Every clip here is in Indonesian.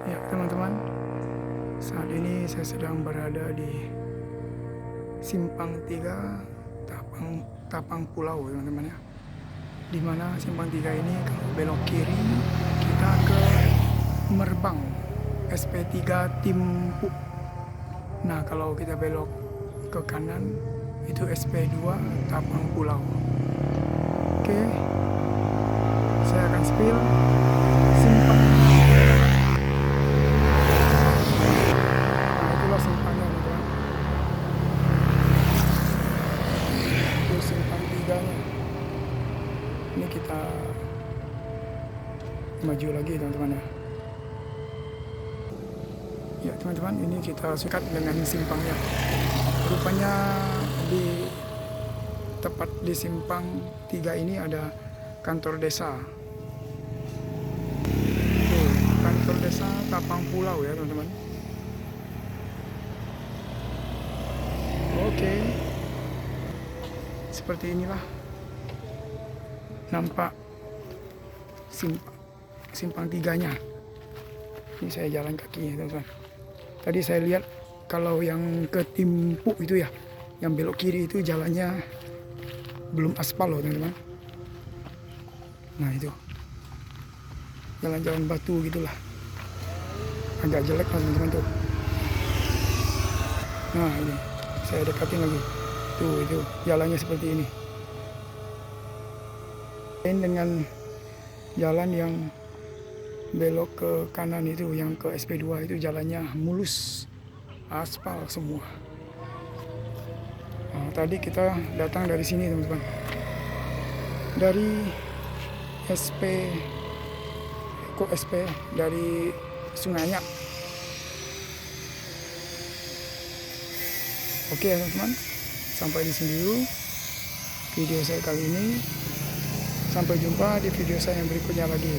Ya teman-teman, saat ini saya sedang berada di Simpang 3 Tapang Pulau teman-teman ya. Dimana Simpang 3 ini kalau belok kiri kita ke Merbang SP3 Timpu. Nah kalau kita belok ke kanan itu SP2 Tapang Pulau. Oke, saya akan spill Simpang. Nah itulah simpangnya teman-teman. Itu Simpang 3 nya. Ini kita maju lagi teman-teman ya. Ya teman-teman, ini kita sekat dengan simpangnya. Rupanya tepat di Simpang 3 ini ada kantor desa. Tuh, kantor desa Tapang Pulau ya teman-teman. Oke, seperti inilah nampak simpang 3-nya. Ini saya jalan kaki ya teman-teman. Tadi saya lihat kalau yang ke Timpu itu ya, yang belok kiri itu jalannya belum aspal loh teman-teman. Nah itu jalan-jalan batu gitulah, agak jelek lah teman-teman tuh. Nah ini saya dekatin lagi tuh, itu jalannya seperti ini. Dengan jalan yang belok ke kanan itu, yang ke SP2 itu jalannya mulus, aspal semua. Nah, tadi kita datang dari sini teman-teman, dari dari Sungainya. Oke teman-teman, sampai di sini dulu video saya kali ini. Sampai jumpa di video saya yang berikutnya lagi.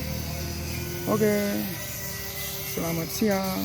Oke, selamat siang.